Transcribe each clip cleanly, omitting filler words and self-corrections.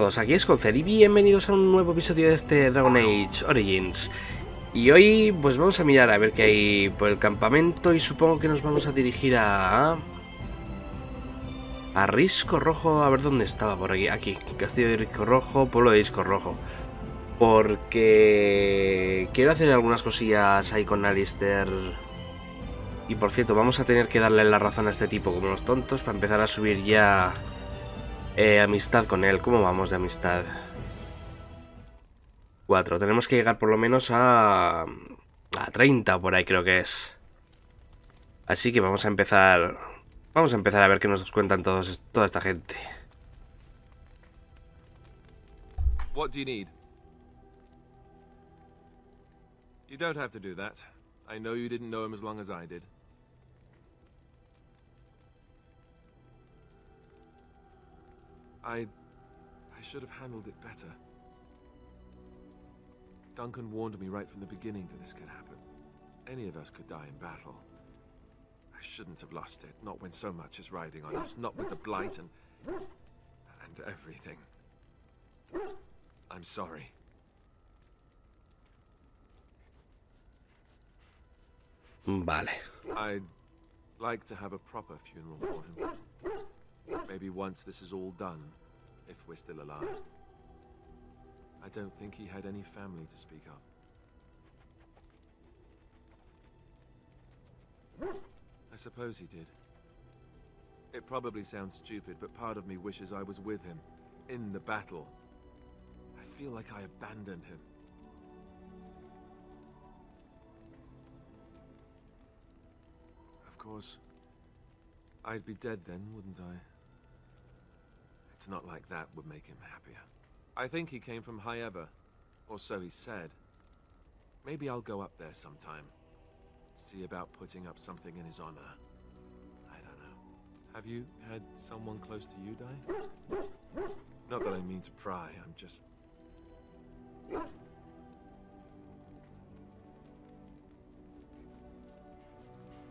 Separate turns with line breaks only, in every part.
todos, aquí es Scolcer y bienvenidos a un nuevo episodio de este Dragon Age Origins. Y hoy pues vamos a mirar a ver qué hay por el campamento y supongo que nos vamos a dirigir a Risco Rojo, a ver dónde estaba por aquí, Castillo de Risco Rojo, pueblo de Risco Rojo. Porque quiero hacer algunas cosillas ahí con Alistair. Y por cierto, vamos a tener que darle la razón a este tipo como los tontos para empezar a subir ya amistad con él. ¿Cómo vamos de amistad? 4. Tenemos que llegar por lo menos a 30 por ahí creo que es. Así que vamos a empezar a ver qué nos cuentan toda esta gente.
What do you need? You don't have to do that. I know you didn't know him as long as I did. I should have handled it better. Duncan warned me right from the beginning that this could happen. Any of us could die in battle. I shouldn't have lost it, not when so much is riding on us, not with the blight and everything. I'm sorry.
Vale.
I'd like to have a proper funeral for him. Maybe once this is all done, if we're still alive. I don't think he had any family to speak of. I suppose he did. It probably sounds stupid, but part of me wishes I was with him, in the battle. I feel like I abandoned him. Of course, I'd be dead then, wouldn't I? It's not like that would make him happier. I think he came from High-Ever, or so he said. Maybe I'll go up there sometime. See about putting up something in his honor. I don't know. Have you had someone close to you die? Not that I mean to pry, I'm just...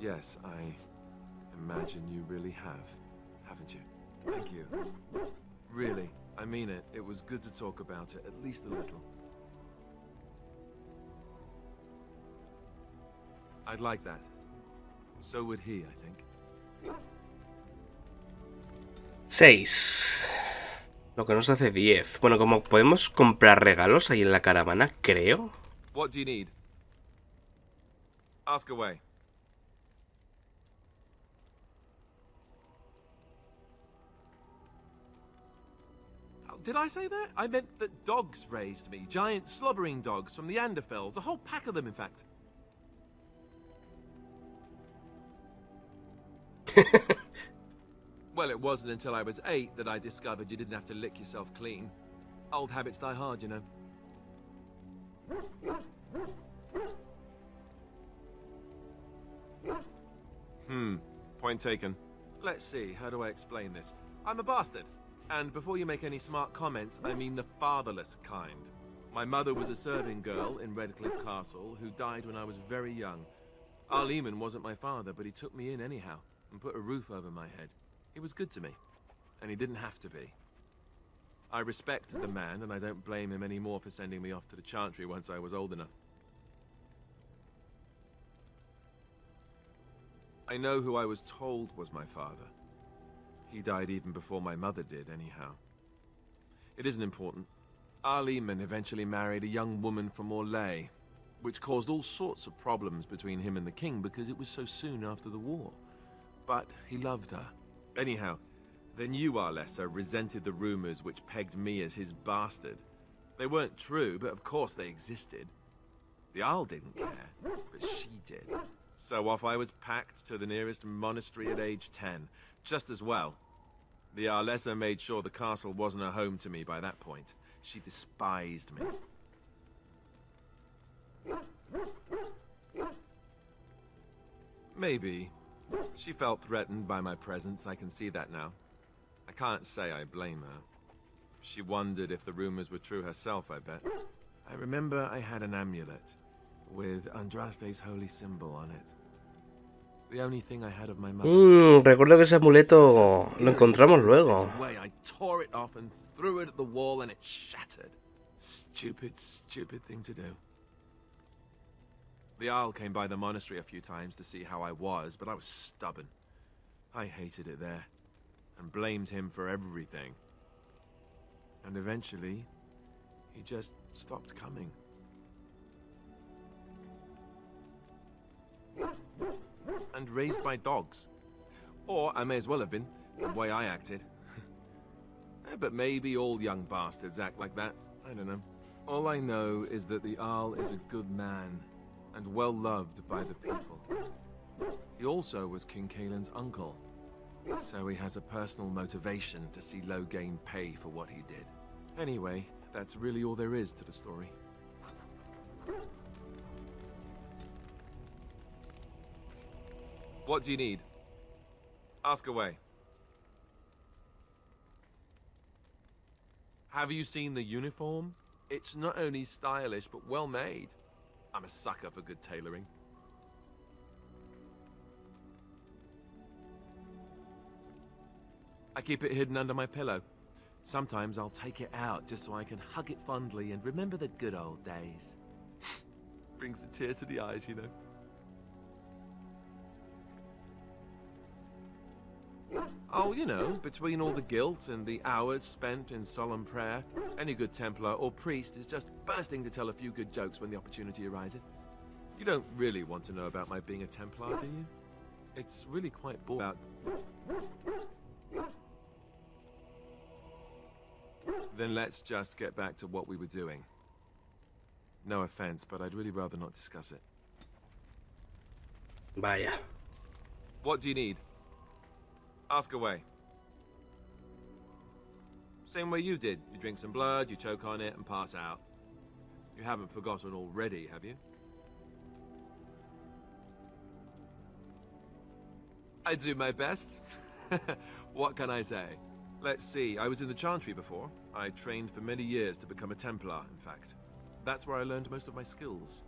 Yes, I imagine you really have, haven't you? Thank you. Really, I mean it. It was good to talk about it, at least a little. I'd like that. So would he, I think.
6. Lo que nos hace 10. Bueno, como podemos comprar regalos ahí en la caravana, creo.
What do you need? Ask away. Did I say that? I meant that dogs raised me. Giant slobbering dogs from the Anderfells. A whole pack of them, in fact. Well, it wasn't until I was 8 that I discovered you didn't have to lick yourself clean. Old habits die hard, you know. Point taken. Let's see, how do I explain this? I'm a bastard. And before you make any smart comments, I mean the fatherless kind. My mother was a serving girl in Redcliffe Castle who died when I was very young. Arleman wasn't my father, but he took me in anyhow and put a roof over my head. He was good to me, and he didn't have to be. I respected the man, and I don't blame him anymore for sending me off to the Chantry once I was old enough. I know who I was told was my father. He died even before my mother did, anyhow. It isn't important. Arleman eventually married a young woman from Orlais, which caused all sorts of problems between him and the king because it was so soon after the war. But he loved her. Anyhow, the new Arlessa resented the rumors which pegged me as his bastard. They weren't true, but of course they existed. The Arl didn't care, but she did. So off I was packed to the nearest monastery at age 10, just as well. The Arlessa made sure the castle wasn't a home to me by that point. She despised me. Maybe. She felt threatened by my presence, I can see that now. I can't say I blame her. She wondered if the rumors were true herself, I bet. I remember I had an amulet with Andraste's holy symbol on it. The only thing I had of my mother.
Recuerdo que ese amuleto lo encontramos luego.
I tore it off and threw it at the wall and it shattered. Stupid, stupid thing to do. The Jarl came by the monastery a few times to see how I was, but I was stubborn. I hated it there, and blamed him for everything. And eventually, he just stopped coming. And raised my dogs. Or I may as well have been, the way I acted. But maybe all young bastards act like that. I don't know. All I know is that the Jarl is a good man, and well loved by the people. He also was King Caelan's uncle, so he has a personal motivation to see Loghain pay for what he did. Anyway, that's really all there is to the story. What do you need? Ask away. Have you seen the uniform? It's not only stylish, but well made. I'm a sucker for good tailoring. I keep it hidden under my pillow. Sometimes I'll take it out just so I can hug it fondly and remember the good old days. Brings a tear to the eyes, you know. Oh, you know, between all the guilt and the hours spent in solemn prayer, any good Templar or priest is just bursting to tell a few good jokes when the opportunity arises. You don't really want to know about my being a Templar, do you? It's really quite boring. Then let's just get back to what we were doing. No offense, but I'd really rather not discuss it.
Vaya.
What do you need? Ask away. Same way you did. You drink some blood, you choke on it, and pass out. You haven't forgotten already, have you? I do my best. What can I say? Let's see, I was in the Chantry before. I trained for many years to become a Templar, in fact. That's where I learned most of my skills.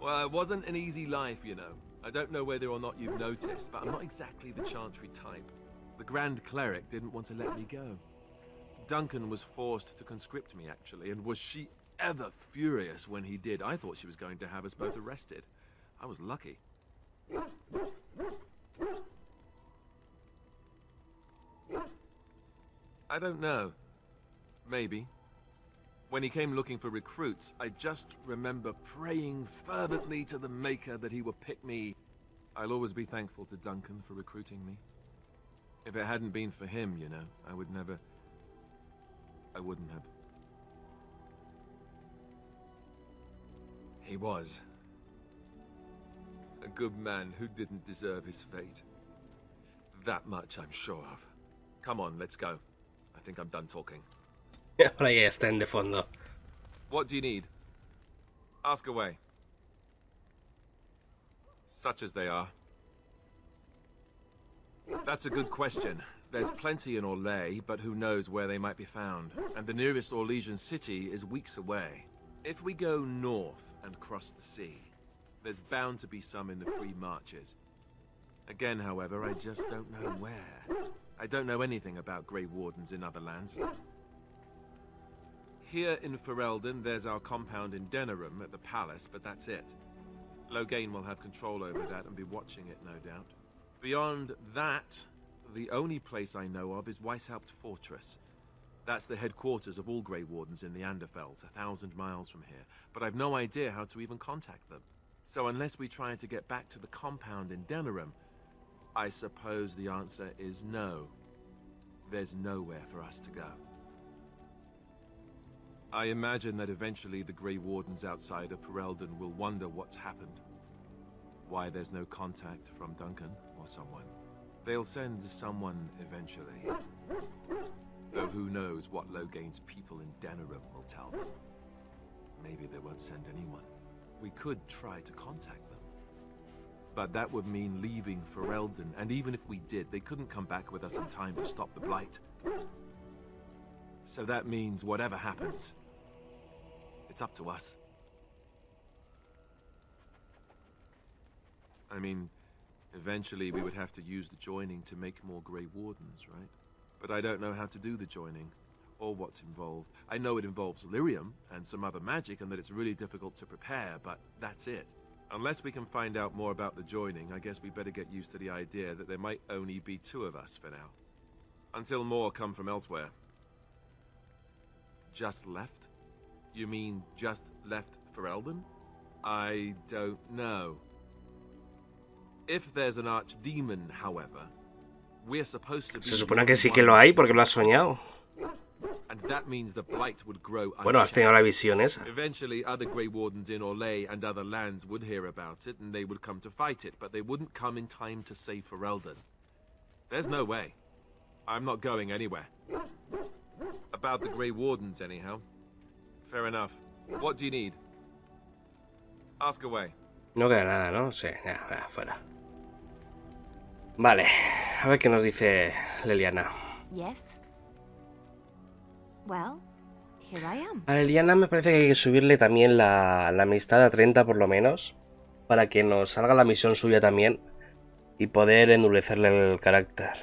Well, it wasn't an easy life, you know. I don't know whether or not you've noticed, but I'm not exactly the Chantry type. The Grand Cleric didn't want to let me go. Duncan was forced to conscript me, actually, and was she ever furious when he did. I thought she was going to have us both arrested. I was lucky. I don't know. Maybe. When he came looking for recruits, I just remember praying fervently to the Maker that he would pick me. I'll always be thankful to Duncan for recruiting me. If it hadn't been for him, you know, I wouldn't have. He was a good man who didn't deserve his fate. That much I'm sure of. Come on, let's go. I think I'm done talking.
Ahora ya está en de fondo.
What do you need? Ask away. Such as they are. That's a good question. There's plenty in Orlais, but who knows where they might be found. And the nearest Orlesian city is weeks away. If we go north and cross the sea, there's bound to be some in the Free Marches. Again, however, I just don't know where. I don't know anything about Grey Wardens in other lands. Here in Ferelden, there's our compound in Denerim at the palace, but that's it. Loghain will have control over that and be watching it, no doubt. Beyond that, the only place I know of is Weishaupt Fortress. That's the headquarters of all Grey Wardens in the Anderfells, 1,000 miles from here. But I've no idea how to even contact them. So unless we try to get back to the compound in Denerim, I suppose the answer is no. There's nowhere for us to go. I imagine that eventually the Grey Wardens outside of Ferelden will wonder what's happened. Why there's no contact from Duncan or someone. They'll send someone eventually. Though who knows what Loghain's people in Denerim will tell them. Maybe they won't send anyone. We could try to contact them. But that would mean leaving Ferelden, and even if we did, they couldn't come back with us in time to stop the Blight. So that means whatever happens, it's up to us. I mean, eventually we would have to use the joining to make more Grey Wardens, right? But I don't know how to do the joining, or what's involved. I know it involves lyrium and some other magic, and that it's really difficult to prepare, but that's it. Unless we can find out more about the joining, I guess we better get used to the idea that there might only be 2 of us for now. Until more come from elsewhere. Just left? You mean just left for Eldon? I don't know. If there's an archdemon, however, we're supposed to be...
Se supone que sí que lo hay porque lo has soñado.
And that means the blight would grow.
Bueno, has tenido la visión esa.
Eventually, other Grey Wardens in Orlais and other lands would hear about it, and they would come to fight it, but they wouldn't come in time to save Ferelden. There's no way. I'm not going anywhere. About the Grey Wardens, anyhow. Fair enough. What do you need? Ask away.
No queda nada, ¿no? Sí, ya, fuera. Vale, a ver qué nos dice Leliana.
Yes. Well, here I am.
A Leliana me parece que hay que subirle también la amistad a 30 por lo menos, para que nos salga la misión suya también y poder endurecerle el carácter.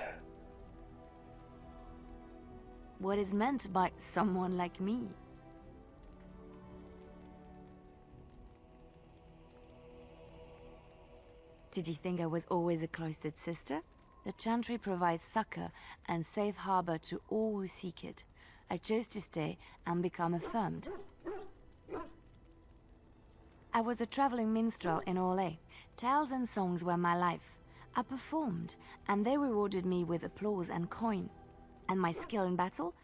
What is meant by someone like me? Did you think I was always a cloistered sister? The Chantry provides succor and safe harbor to all who seek it. I chose to stay and become affirmed. I was a traveling minstrel in Orlais. Tales and songs were my life. I performed, and they rewarded me with applause and coin. And my skill in battle?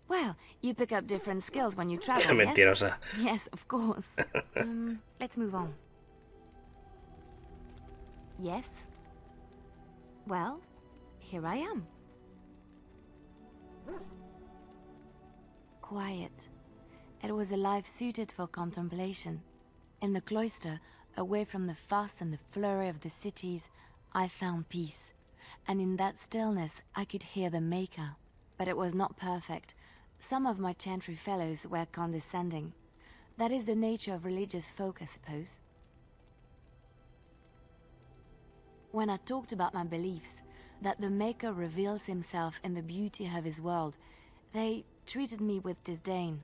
Well, you pick up different skills when you travel, yes?
Mentirosa.
Yes, of course. Let's move on. Yes? Well, here I am. Quiet. It was a life suited for contemplation. In the cloister, away from the fuss and the flurry of the cities, I found peace. And in that stillness, I could hear the Maker. But it was not perfect. Some of my Chantry fellows were condescending. That is the nature of religious folk, I suppose. When I talked about my beliefs, that the Maker reveals himself in the beauty of his world, they treated me with disdain.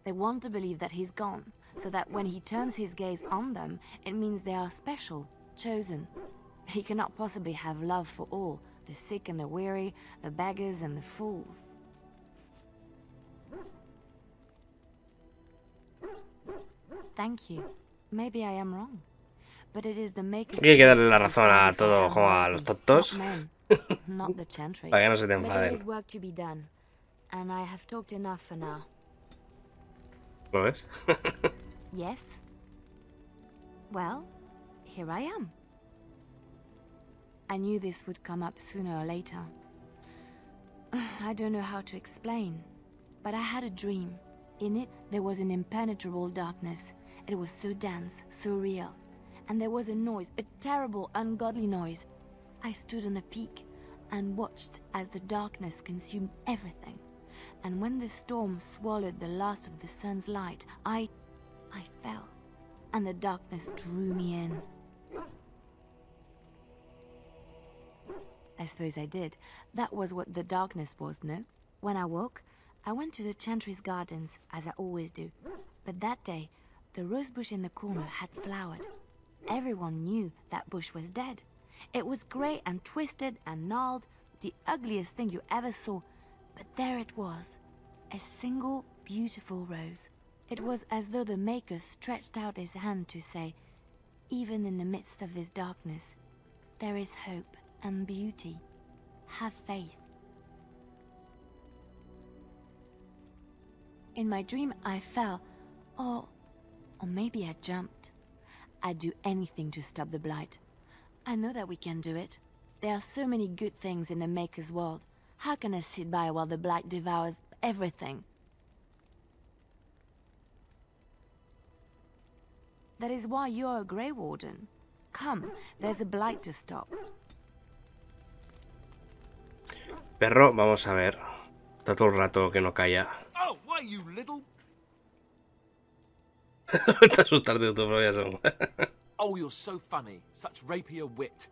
They want to believe that he's gone, so that when he turns his gaze on them, it means they are special, chosen. He cannot possibly have love for all, the sick and the weary, the beggars and the fools. Thank you. Maybe I am wrong. But it is the Maker's...
Hay que darle la razón a todo, como a los tontos.
Not the Chantry.
Para que no se te
But there
enfaden.
is work to be done, and I have talked enough for now.
¿Lo ves?
Yes? Well, here I am. I knew this would come up sooner or later. I don't know how to explain, but I had a dream. In it, there was an impenetrable darkness. It was so dense, so real. And there was a noise, a terrible, ungodly noise. I stood on a peak and watched as the darkness consumed everything. And when the storm swallowed the last of the sun's light, I fell, and the darkness drew me in. I suppose I did. That was what the darkness was, no? When I woke, I went to the Chantry's gardens, as I always do. But that day, the rosebush in the corner had flowered. Everyone knew that bush was dead. It was grey and twisted and gnarled, the ugliest thing you ever saw. But there it was, a single beautiful rose. It was as though the Maker stretched out his hand to say, even in the midst of this darkness, there is hope and beauty. Have faith. In my dream, I fell, or maybe I jumped. I'd do anything to stop the blight. I know that we can do it. There are so many good things in the Maker's world. How can I sit by while the blight devours everything? That is why you're a Grey Warden. Come, there's a blight to stop.
Perro, vamos a ver. Está todo el rato que no calla.
Oh, why, you little...
Te asustarte de tu propia son.
Oh, you're so funny. Such rapier wit.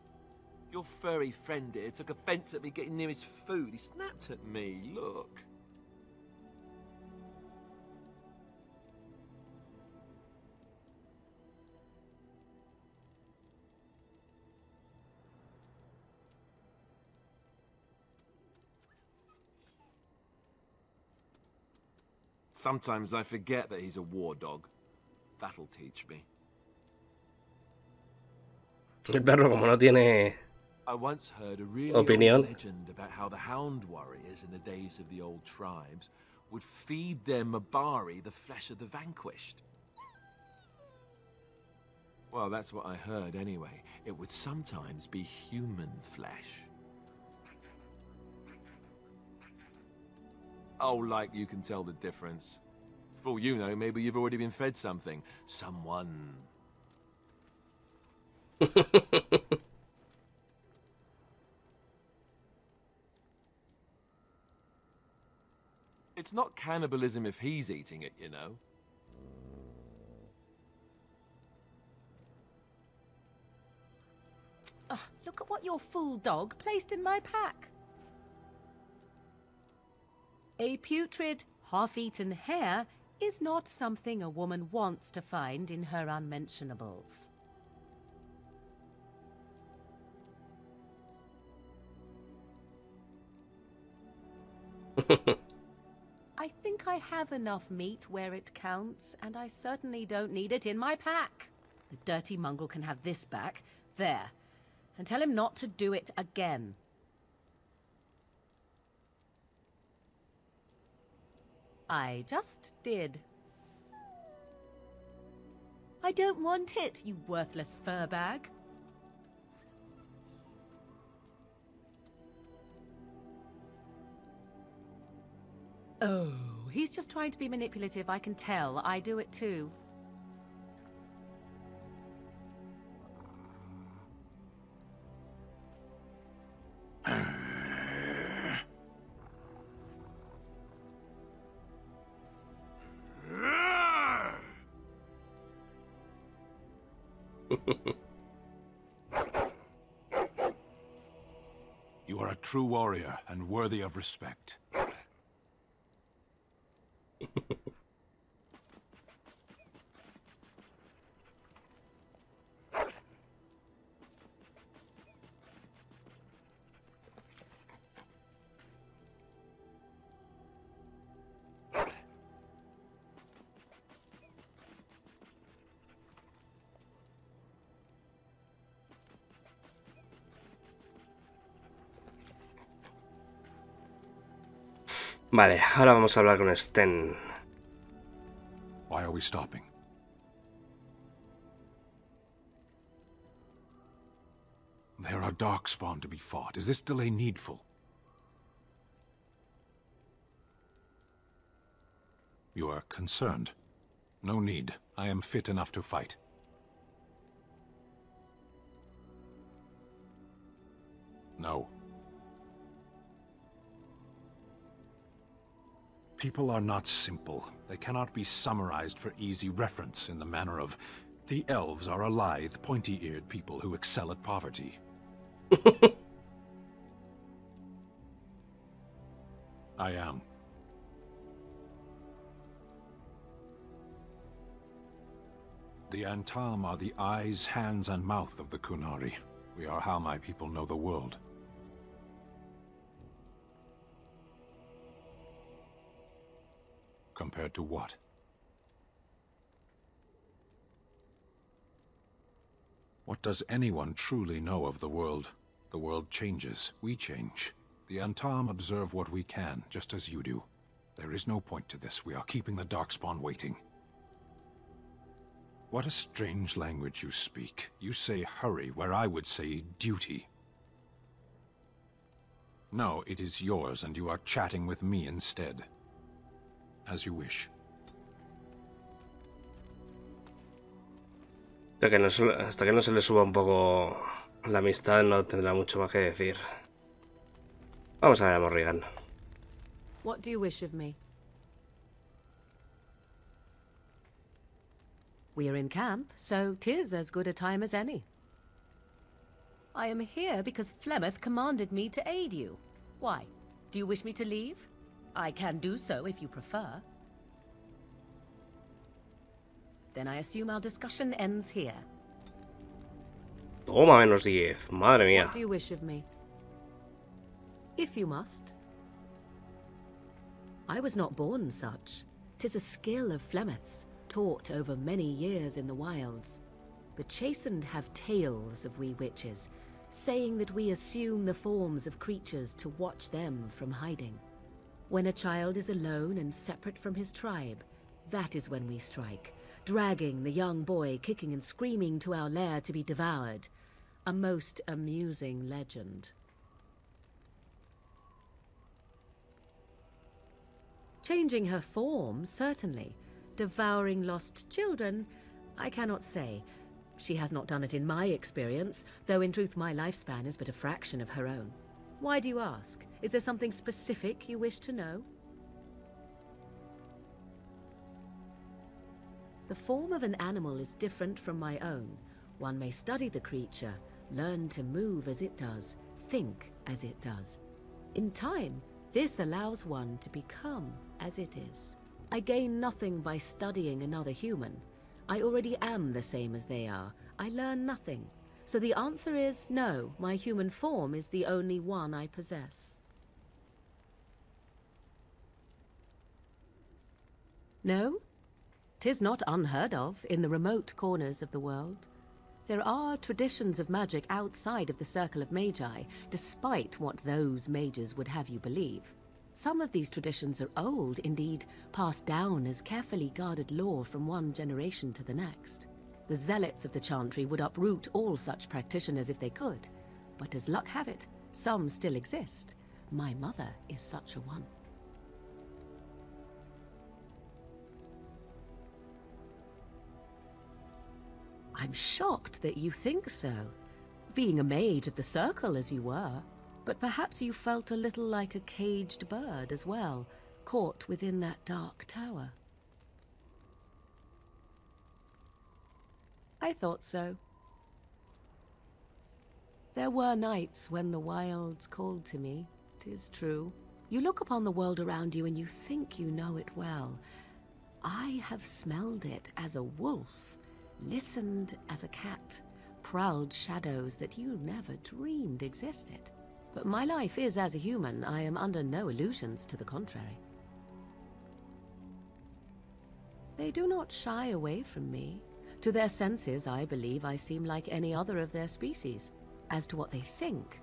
Your furry friend here took offense at me getting near his food. He snapped at me. Look. Sometimes I forget that he's a war dog. That'll teach me.
El perro, como no tiene
I once heard a really
opinión.
old legend about how the hound warriors in the days of the old tribes would feed their mabari the flesh of the vanquished. Well, that's what I heard anyway. It would sometimes be human flesh. Oh, like you can tell the difference. For all you know, maybe you've already been fed something. Someone. It's not cannibalism if he's eating it, you know.
Look at what your fool dog placed in my pack. A putrid, half-eaten hare is not something a woman wants to find in her unmentionables. I think I have enough meat where it counts, and I certainly don't need it in my pack. The dirty mongrel can have this back. There. And tell him not to do it again. I just did. I don't want it, you worthless fur bag. Oh, he's just trying to be manipulative, I can tell. I do it too.
You are a true warrior and worthy of respect.
Vale, ahora vamos a hablar con Sten.
Why are we stopping? There are darkspawn to be fought. Is this delay needful? You are concerned. No need. I am fit enough to fight. No. People are not simple. They cannot be summarized for easy reference in the manner of, the elves are a lithe, pointy-eared people who excel at poverty. I am. The Antam are the eyes, hands, and mouth of the Kunari. We are how my people know the world. Compared to what? What does anyone truly know of the world? The world changes. We change. The Antam observe what we can, just as you do. There is no point to this. We are keeping the Darkspawn waiting. What a strange language you speak. You say hurry, where I would say duty. No, it is yours, and you are chatting with me instead. As you wish.
Hasta que no se le suba un poco la amistad, no tendrá mucho más que decir. Vamos a ver a Morrigan.
What do you wish of me? We are in camp, so 'tis as good a time as any. I am here because Flemeth commanded me to aid you. Why? Do you wish me to leave? I can do so if you prefer. Then I assume our discussion ends here.
Toma menos 10. Madre mía.
What do you wish of me? If you must. I was not born such. 'Tis a skill of Flemeth's, taught over many years in the wilds. The chastened have tales of we witches, saying that we assume the forms of creatures to watch them from hiding. When a child is alone and separate from his tribe, that is when we strike, dragging the young boy kicking and screaming to our lair to be devoured. A most amusing legend. Changing her form, certainly. Devouring lost children, I cannot say. She has not done it in my experience, though in truth my lifespan is but a fraction of her own. Why do you ask? Is there something specific you wish to know? The form of an animal is different from my own. One may study the creature, learn to move as it does, think as it does. In time, this allows one to become as it is. I gain nothing by studying another human. I already am the same as they are. I learn nothing. So the answer is no, my human form is the only one I possess. No? 'Tis not unheard of in the remote corners of the world. There are traditions of magic outside of the circle of magi, despite what those mages would have you believe. Some of these traditions are old, indeed, passed down as carefully guarded lore from one generation to the next. The zealots of the chantry would uproot all such practitioners if they could, but as luck have it, some still exist. My mother is such a one. I'm shocked that you think so, being a mage of the circle as you were. But perhaps you felt a little like a caged bird as well, caught within that dark tower. I thought so. There were nights when the wilds called to me, 'tis true. You look upon the world around you and you think you know it well. I have smelled it as a wolf, listened as a cat, prowled shadows that you never dreamed existed. But my life is as a human. I am under no illusions to the contrary. They do not shy away from me. To their senses, I believe I seem like any other of their species. As to what they think,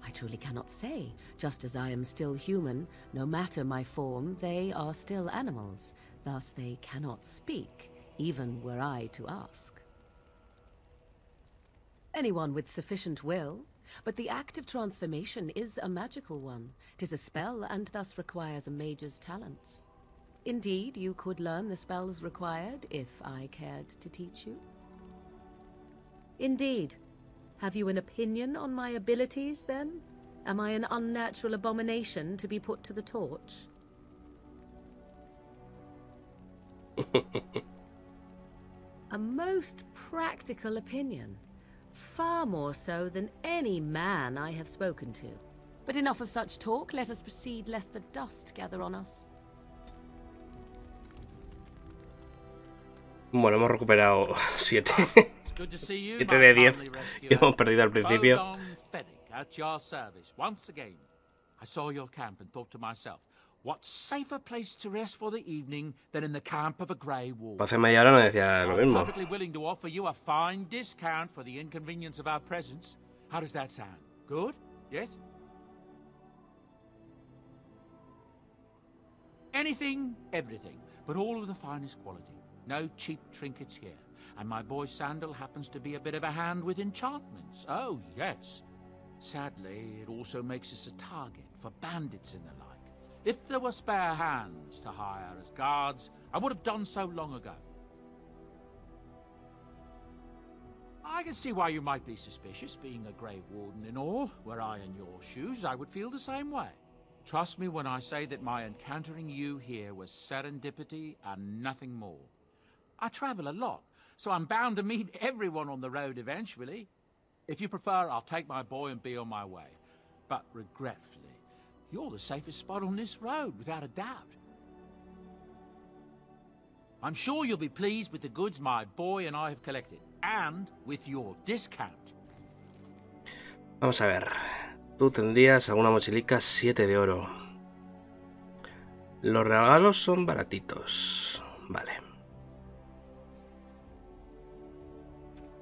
I truly cannot say. Just as I am still human, no matter my form, they are still animals. Thus they cannot speak, even were I to ask. Anyone with sufficient will. But the act of transformation is a magical one. 'Tis a spell and thus requires a mage's talents. Indeed, you could learn the spells required if I cared to teach you. Indeed. Have you an opinion on my abilities, then? Am I an unnatural abomination to be put to the torch? A most practical opinion. Far more so than any man I have spoken to. But enough of such talk, let us proceed lest the dust gather on us.
Bueno, hemos recuperado 7. 7 de 10 que hemos perdido al principio.
At your service once again. I saw your camp and thought to myself, what safer place to rest for the evening than in the camp of a grey wolf?
Hace media hora no decía lo
I'm
mismo.
perfectly willing to offer you a fine discount for the inconvenience of our presence. How does that sound? Good? Yes? Anything, everything, but all of the finest quality. No cheap trinkets here. And my boy Sandal happens to be a bit of a hand with enchantments. Oh, yes. Sadly, it also makes us a target for bandits and the like. If there were spare hands to hire as guards, I would have done so long ago. I can see why you might be suspicious, being a Grey Warden and all. Were I in your shoes, I would feel the same way. Trust me when I say that my encountering you here was serendipity and nothing more. I travel a lot, so I'm bound to meet everyone on the road eventually. If you prefer, I'll take my boy and be on my way. But regretfully, you're the safest spot on this road, without a doubt. I'm sure you'll be pleased with the goods my boy and I have collected, and with your discount.
Vamos a ver. Tú tendrías alguna mochilica 7 de oro. Los regalos son baratitos. Vale.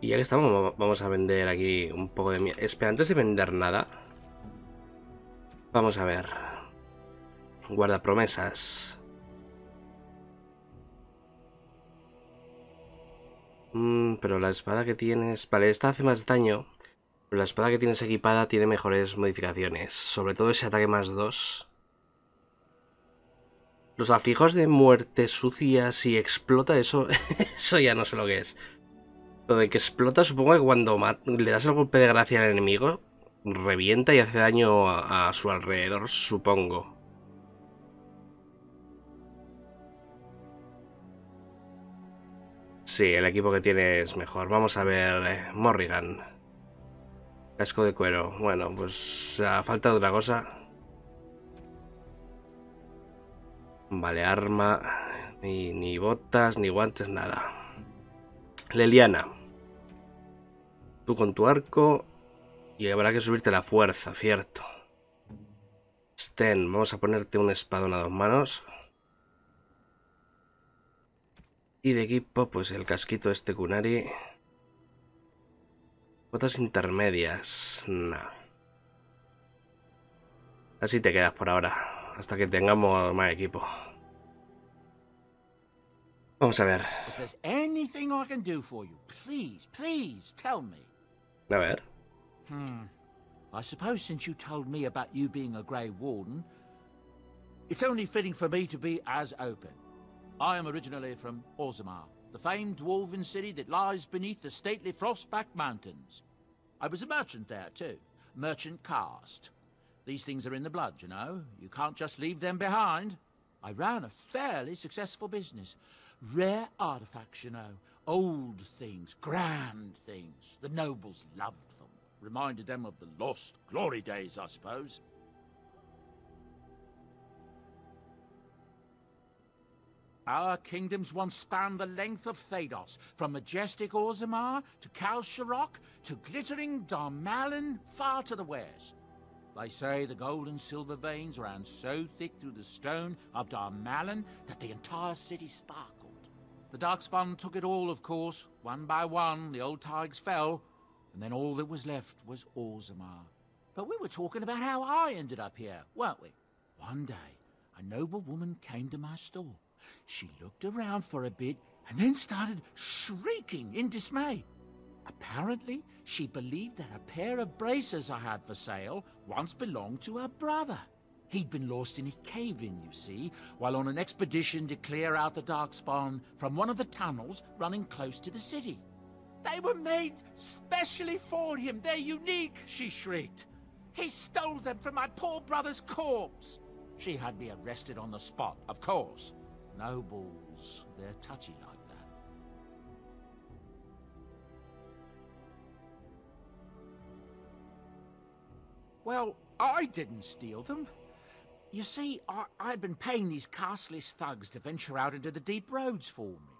Y ya que estamos, vamos a vender aquí un poco de mierda. Espera, antes de vender nada, vamos a ver. Guardapromesas. Pero la espada que tienes... Vale, esta hace más daño. Pero la espada que tienes equipada tiene mejores modificaciones. Sobre todo ese ataque más 2. Los aflijos de muerte sucia, si explota eso... eso ya no sé lo que es. Lo de que explota, supongo que cuando le das el golpe de gracia al enemigo, revienta y hace daño a su alrededor, supongo. Sí, el equipo que tiene es mejor. Vamos a ver, Morrigan. Casco de cuero. Bueno, pues a falta de otra cosa. Vale, arma. Ni botas, ni guantes, nada. Leliana. Tú con tu arco. Y habrá que subirte la fuerza, cierto. Sten, vamos a ponerte un espadón a 2 manos. Y de equipo, pues el casquito este Kunari. Botas intermedias. Nah. Así te quedas por ahora. Hasta que tengamos más equipo. Vamos a ver.
If there's anything I can do for you, please tell me.
A ver.
I suppose since you told me about you being a Grey Warden, it's only fitting for me to be as open. I am originally from Orzammar, the famed dwarven city that lies beneath the stately Frostback Mountains. I was a merchant there too, merchant caste. These things are in the blood, you know. You can't just leave them behind. I ran a fairly successful business. Rare artifacts, you know. Old things, grand things. The nobles loved them. Reminded them of the lost glory days, I suppose. Our kingdoms once spanned the length of Thados, from majestic Orzammar to Kal Sharok to glittering Darmalin far to the west. They say the gold and silver veins ran so thick through the stone of Darmalin that the entire city sparkled. The Darkspawn took it all, of course. One by one, the old Tigers fell, and then all that was left was Orzammar. But we were talking about how I ended up here, weren't we? One day, a noble woman came to my store. She looked around for a bit and then started shrieking in dismay. Apparently, she believed that a pair of braces I had for sale once belonged to her brother. He'd been lost in a cave-in, you see, while on an expedition to clear out the Darkspawn from one of the tunnels running close to the city. They were made specially for him. They're unique, she shrieked. He stole them from my poor brother's corpse. She had me arrested on the spot, of course. Nobles, they're touchy like that. Well, I didn't steal them. You see, I'd been paying these castless thugs to venture out into the deep roads for me.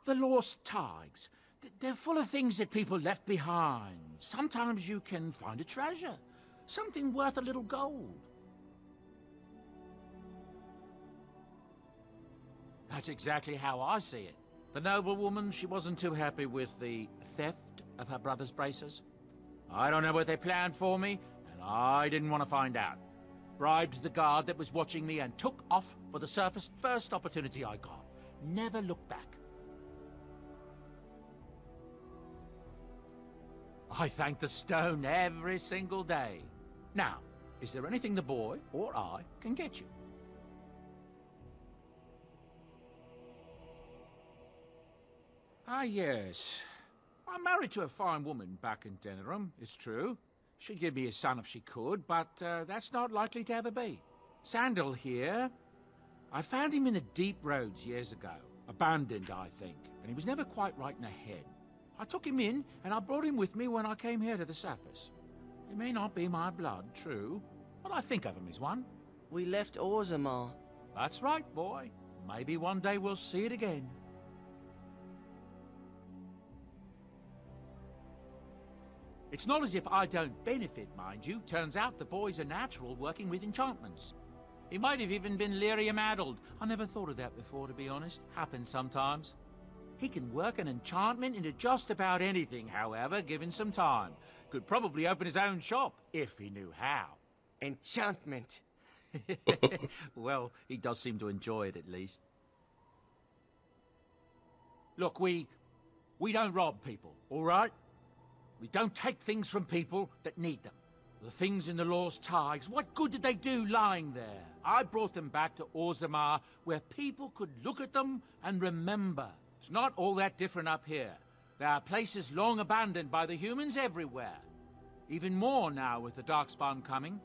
The lost Tigers, they're full of things that people left behind. Sometimes you can find a treasure, something worth a little gold. That's exactly how I see it. The noblewoman, she wasn't too happy with the theft of her brother's braces. I don't know what they planned for me, and I didn't want to find out. Bribed the guard that was watching me and took off for the surface first opportunity I got. Never looked back. I thank the stone every single day. Now, is there anything the boy or I can get you? Ah, yes. I'm married to a fine woman back in Denerim, it's true. She'd give me a son if she could, but that's not likely to ever be. Sandal here. I found him in the deep roads years ago. Abandoned, I think. and he was never quite right in the head. I took him in, and I brought him with me when I came here to the surface. He may not be my blood, true, but I think of him as one.
We left Orzammar.
That's right, boy. Maybe one day we'll see it again. It's not as if I don't benefit, mind you. Turns out the boy's a natural working with enchantments. He might have even been lyrium-addled. I never thought of that before, to be honest. Happens sometimes. He can work an enchantment into just about anything, however, given some time. Could probably open his own shop, if he knew how.
Enchantment.
Well, he does seem to enjoy it, at least. Look, we don't rob people, all right? We don't take things from people that need them. The things in the Lost Tigers, what good did they do lying there? I brought them back to Orzammar, where people could look at them and remember. It's not all that different up here. There are places long abandoned by the humans everywhere. Even more now with the Darkspawn coming.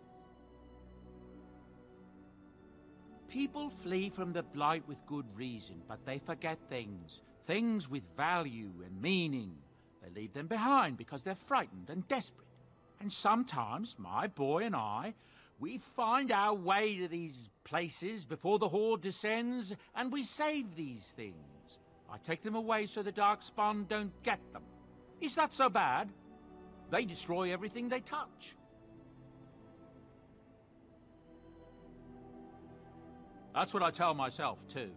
People flee from the Blight with good reason, but they forget things. Things with value and meaning. They leave them behind because they're frightened and desperate. And sometimes, my boy and I, we find our way to these places before the Horde descends, and we save these things. I take them away so the Darkspawn don't get them. Is that so bad? They destroy everything they touch. That's what I tell myself, too.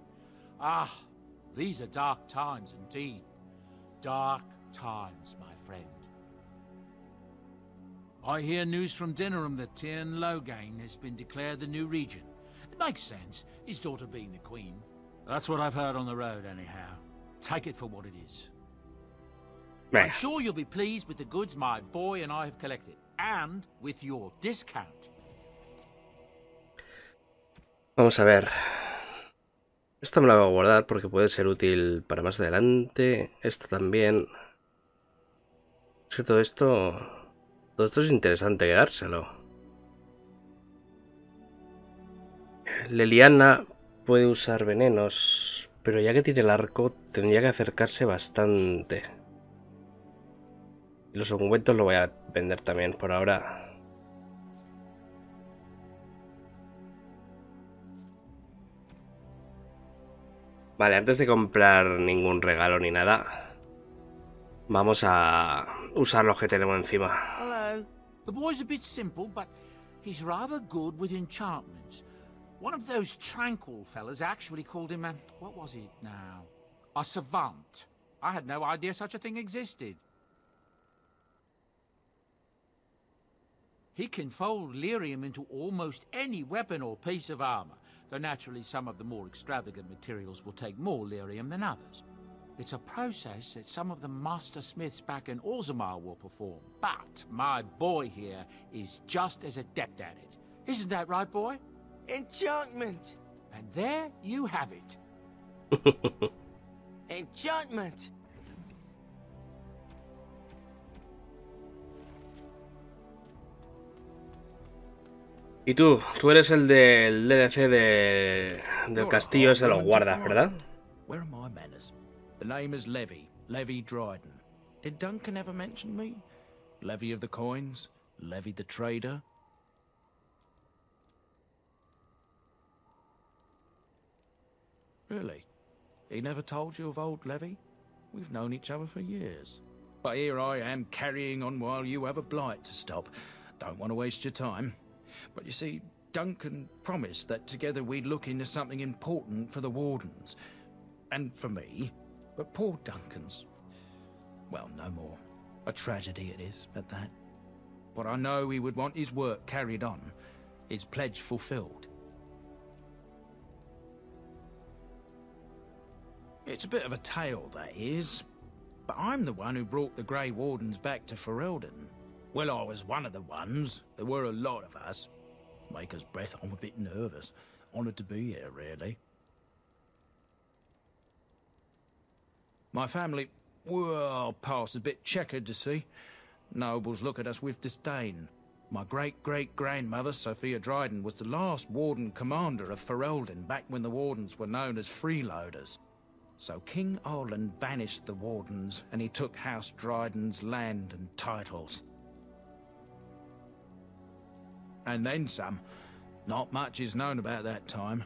Ah, these are dark times indeed. Dark times, my friend. I hear news from Dinnerham that Tyrn Loghain has been declared the new regent. It makes sense, his daughter being the queen. That's what I've heard on the road, anyhow. Take it for what it is. I'm sure you'll be pleased with the goods my boy and I have collected, and with your discount.
Vamos a ver. Esta me la voy a guardar porque puede ser útil para más adelante. Esta también. Es que todo esto es interesante quedárselo. Leliana puede usar venenos, pero ya que tiene el arco tendría que acercarse bastante. Y los ungüentos lo voy a vender también por ahora. Vale, antes de comprar ningún regalo ni nada, vamos a usar lo que tenemos encima.
Hello.
The boy's a bit simple, but he's rather good with enchantments. One of those tranquil fellas actually called him a... what was it now? A savant. I had no idea such a thing existed. He can fold lyrium into almost any weapon or piece of armor, though naturally some of the more extravagant materials will take more lyrium than others. It's a process that some of the master smiths back in Orzammar will perform, but my boy here is just as adept at it. Isn't that right, boy?
Enchantment.
And there you have it.
Enchantment.
Y tú eres el del DLC del castillo ese de los guardas, ¿verdad?
Where are my manners? The name is Levy Dryden. Did Duncan ever mention me? Levy of the coins, Levy the trader. Really? He never told you of old Levy? We've known each other for years. But here I am carrying on while you have a blight to stop. Don't want to waste your time. But you see, Duncan promised that together we'd look into something important for the Wardens. And for me. But poor Duncan's... well, no more. A tragedy it is, at that. But I know he would want his work carried on. His pledge fulfilled. It's a bit of a tale, that is. But I'm the one who brought the Grey Wardens back to Ferelden. Well, I was one of the ones. There were a lot of us. Maker's breath, I'm a bit nervous. Honoured to be here, really. My family, well, past a bit checkered to see. Nobles look at us with disdain. My great-great-grandmother, Sophia Dryden, was the last Warden commander of Ferelden back when the Wardens were known as freeloaders. So King Arlen banished the wardens, and he took House Dryden's land and titles. And then some. Not much is known about that time.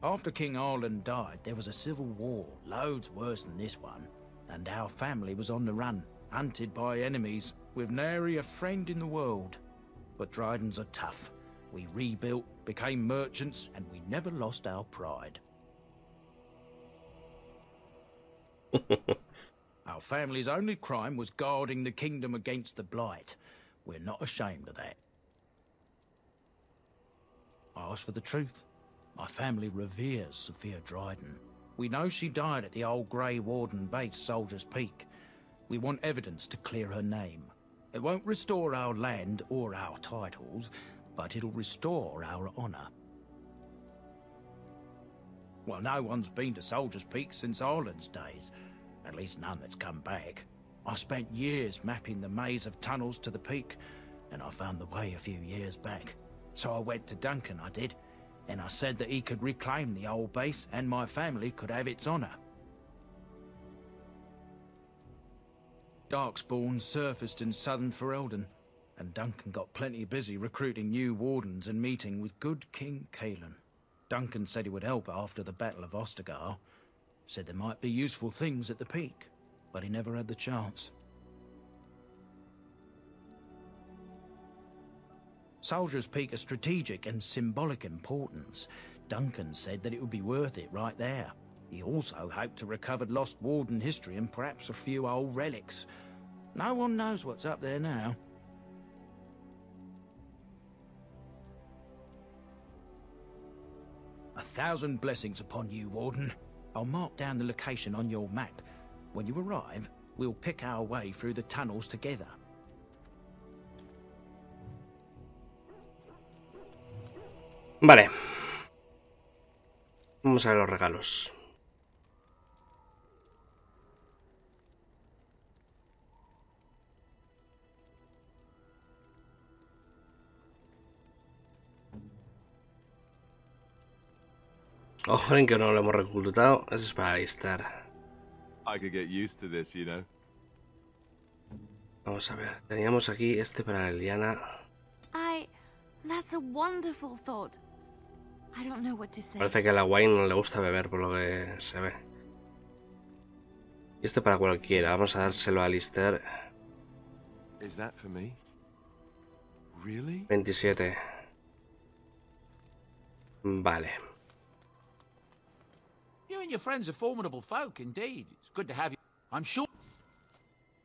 After King Arlen died, there was a civil war, loads worse than this one, and our family was on the run, hunted by enemies, with nary a friend in the world. But Drydens are tough. We rebuilt, became merchants, and we never lost our pride. Our family's only crime was guarding the kingdom against the Blight. We're not ashamed of that. As for the truth, my family reveres Sophia Dryden. We know she died at the old Grey Warden base, Soldier's Peak. We want evidence to clear her name. It won't restore our land or our titles, but it'll restore our honour. Well, no one's been to Soldier's Peak since Arlen's days. At least none that's come back. I spent years mapping the maze of tunnels to the peak, and I found the way a few years back. So I went to Duncan, I did, and I said that he could reclaim the old base and my family could have its honour. Darkspawn surfaced in southern Ferelden, and Duncan got plenty busy recruiting new wardens and meeting with good King Caelan. Duncan said he would help after the Battle of Ostagar. Said there might be useful things at the peak, but he never had the chance. Soldier's Peak is strategic and symbolic importance. Duncan said that it would be worth it right there. He also hoped to recover lost warden history and perhaps a few old relics. No one knows what's up there now. A thousand blessings upon you, Warden. I'll mark down the location on your map. When you arrive, we'll pick our way through the tunnels together.
Vale. Vamos a ver los regalos. Ojo en que no lo hemos reclutado. Eso es para Alistair.
I could get used to this, you know.
Vamos a ver. Teníamos aquí este para Liliana.
That's a wonderful thought. I don't know what to say.
Parece que a la wine no le gusta beber por lo que se ve. Y este para cualquiera. Vamos a dárselo a Alistair.
Is that for me? Really?
27. Vale.
You and your friends are formidable folk, indeed. It's good to have you. I'm sure.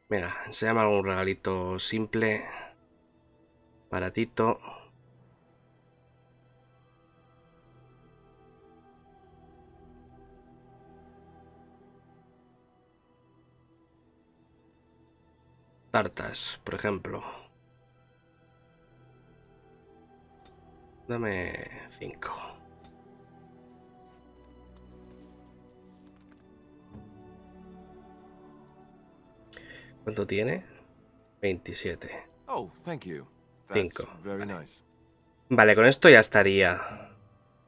Venga, enséñame algún regalito simple. Baratito. Tartas, por ejemplo. Dame 5. ¿Cuánto tiene? 27.
Oh, thank you. That's
5.
very nice.
Vale, con esto ya estaría.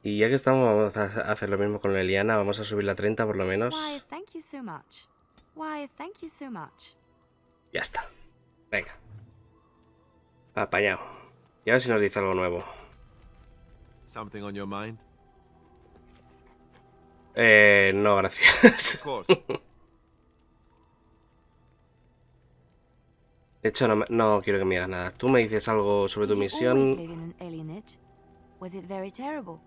Y ya que estamos, vamos a hacer lo mismo con Liliana. Vamos a subirla a 30 por lo menos.
Why, thank you so much. Why, thank you so much.
Ya está. Venga. Apañado. Y a ver si nos dice algo nuevo.
Something on your mind?
No, gracias.
Of course.
De hecho, no quiero que me digas nada. Tú me dices algo sobre tu
Did you
misión.
always live in an alienage? Was it very terrible?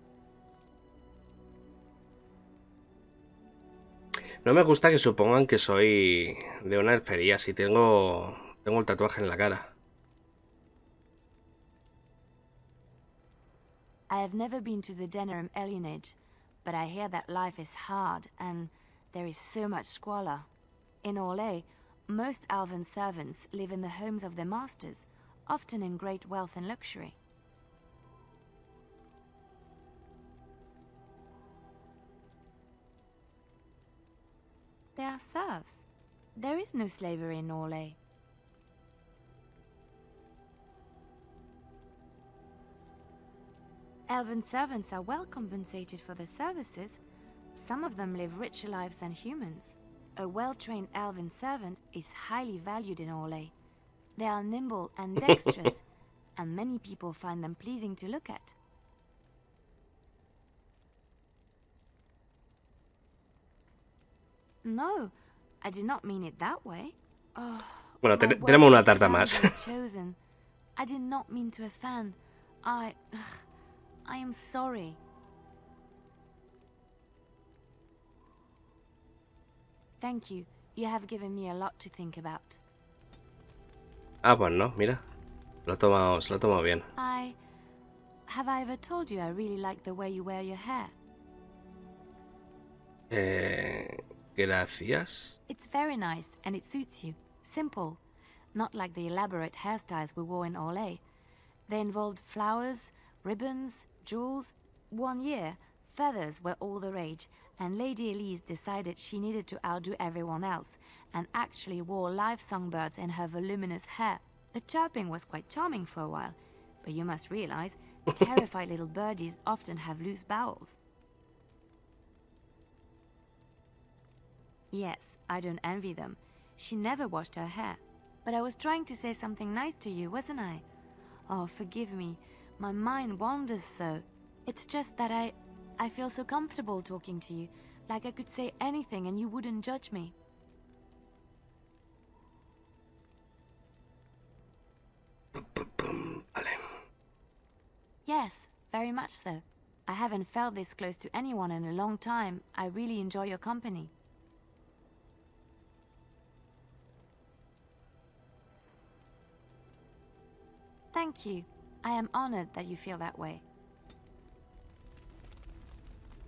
No me gusta que supongan que soy de una alfería si tengo el tatuaje en la cara.
I have never been to the Denerim alienage, but I hear that life is hard and there is so much squalor. In Orlais, most elven servants live in the homes of their masters, often in great wealth and luxury. They are serfs. There is no slavery in Orlais. Elven servants are well compensated for their services. some of them live richer lives than humans. A well-trained elven servant is highly valued in Orlais. They are nimble and dexterous, and many people find them pleasing to look at. No, I did not mean it that way. Oh,
Bueno,
my
tenemos una
word
tarta
is
más.
round and chosen. I did not mean to offend. I am sorry. Thank you. You have given me a lot to think about.
Ah, pues no, mira. Se lo he tomado bien.
Have I ever told you I really like the way you wear your hair?
Gracias.
It's very nice and it suits you. Simple. Not like the elaborate hairstyles we wore in Orlais. They involved flowers, ribbons, jewels. One year, feathers were all the rage, and Lady Elise decided she needed to outdo everyone else, and actually wore live songbirds in her voluminous hair. The chirping was quite charming for a while, but you must realize, terrified little birdies often have loose bowels. Yes, I don't envy them. She never washed her hair. But I was trying to say something nice to you, wasn't I? Oh, forgive me. My mind wanders so. It's just that I feel so comfortable talking to you, like I could say anything and you wouldn't judge me.
Vale.
Yes, very much so. I haven't felt this close to anyone in a long time. I really enjoy your company. Thank you. I am honored that you feel that way.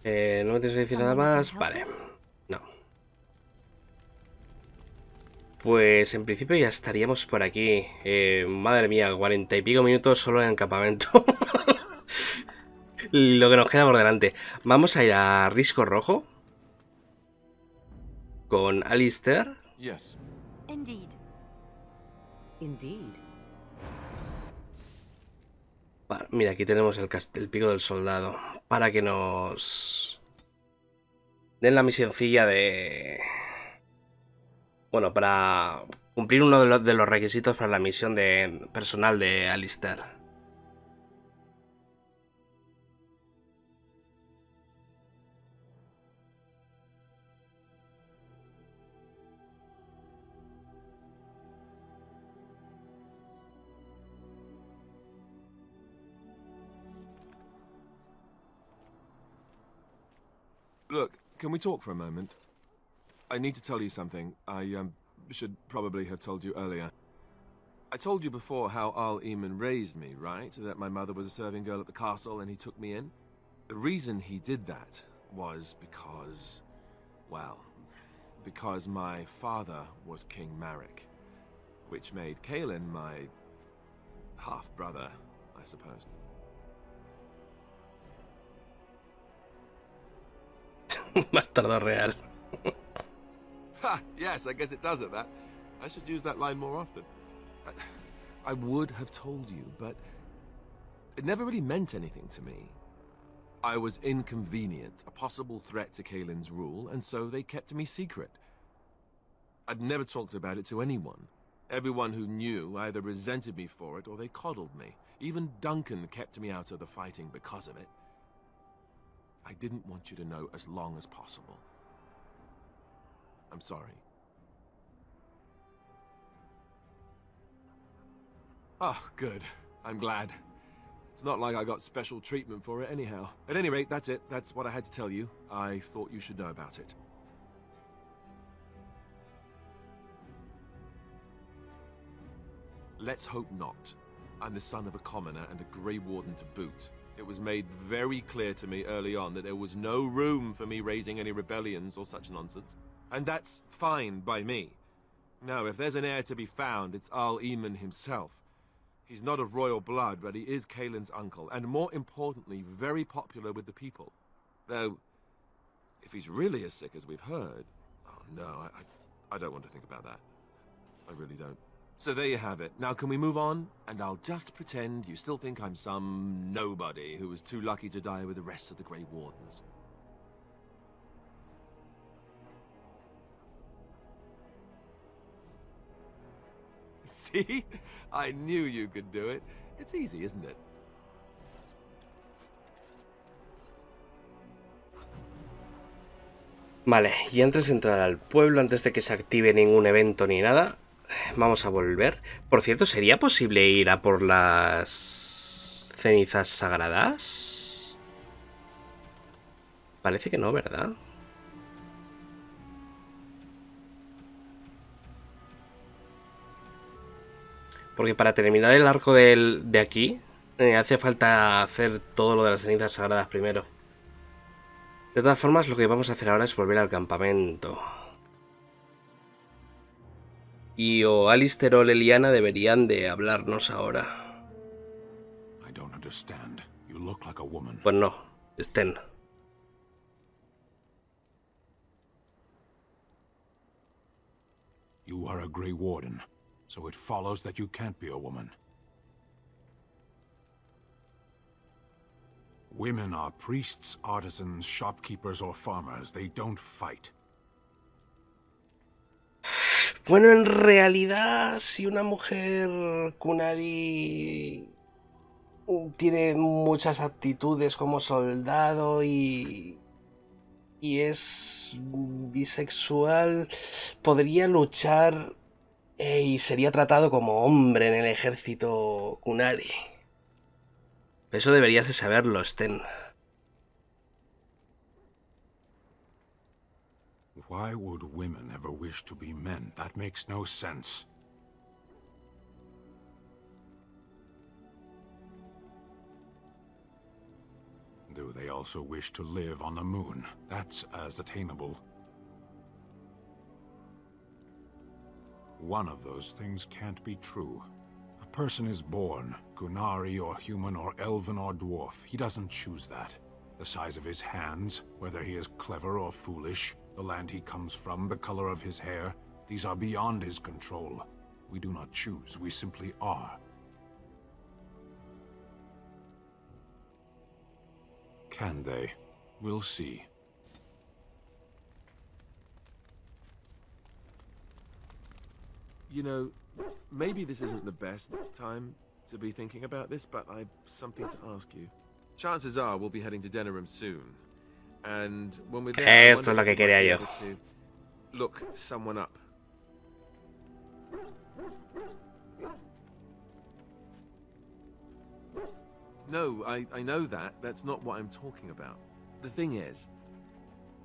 ¿No me tienes que decir nada más? Vale. No. Pues en principio ya estaríamos por aquí. Madre mía, 40 y pico minutos solo en el campamento. Lo que nos queda por delante. Vamos a ir a Risco Rojo. Con Alistair.
Yes.
Indeed.
Indeed.
Vale, mira, aquí tenemos el pico del soldado. Para que nos den la misioncilla de... Bueno, para cumplir uno de los requisitos para la misión de personal de Alistair.
Look, can we talk for a moment? I need to tell you something. I should probably have told you earlier. I told you before how Al Eamon raised me, right? That my mother was a serving girl at the castle and he took me in. The reason he did that was because, well, because my father was King Marek, which made Kaelin my half-brother, I suppose.
Bastardo real.
Ha! Yes, I guess it does at that. I should use that line more often. I would have told you, but it never really meant anything to me. I was inconvenient, a possible threat to Kaelin's rule, and so they kept me secret. I'd never talked about it to anyone. Everyone who knew either resented me for it or they coddled me. Even Duncan kept me out of the fighting because of it. I didn't want you to know as long as possible. I'm sorry. Oh, good. I'm glad. It's not like I got special treatment for it anyhow. At any rate, that's it. That's what I had to tell you. I thought you should know about it. Let's hope not. I'm the son of a commoner and a Grey Warden to boot. It was made very clear to me early on that there was no room for me raising any rebellions or such nonsense. And that's fine by me. Now, if there's an heir to be found, it's Al Eamon himself. He's not of royal blood, but he is Kaelin's uncle, and more importantly, very popular with the people. Though, if he's really as sick as we've heard... Oh no, I don't want to think about that. I really don't. So there you have it. Now can we move on? And I'll just pretend you still think I'm some nobody who was too lucky to die with the rest of the Grey Wardens. See? I knew you could do it. It's easy, isn't it?
Vale, y antes de entrar al pueblo, antes de que se active ningún evento ni nada, vamos a volver. Por cierto, ¿sería posible ir a por las cenizas sagradas? Parece que no, ¿verdad? Porque para terminar el arco de aquí, hace falta hacer todo lo de las cenizas sagradas primero. De todas formas, lo que vamos a hacer ahora es volver al campamento. Y o Alistair o Leliana deberían de hablarnos ahora.
I don't understand. You look like a woman.
Pues no, estén.
You are a Grey Warden, so it follows that you can't be a woman. Women are priests, artisans, shopkeepers, or farmers. They don't fight.
Bueno, en realidad, si una mujer Kunari tiene muchas aptitudes como soldado y es bisexual, podría luchar y sería tratado como hombre en el ejército Kunari. Eso deberías de saberlo, Sten.
Why would women ever wish to be men? That makes no sense. Do they also wish to live on the moon? That's as attainable. One of those things can't be true. A person is born, Kunari or human or elven or dwarf. He doesn't choose that. The size of his hands, whether he is clever or foolish, the land he comes from, the color of his hair, these are beyond his control. We do not choose, we simply are. Can they? We'll see.
You know, maybe this isn't the best time to be thinking about this, but I've something to ask you. Chances are we'll be heading to Denerim soon. And when we're there,
Esto es lo que quería yo.
Look someone up. No, I know that. That's not what I'm talking about. The thing is,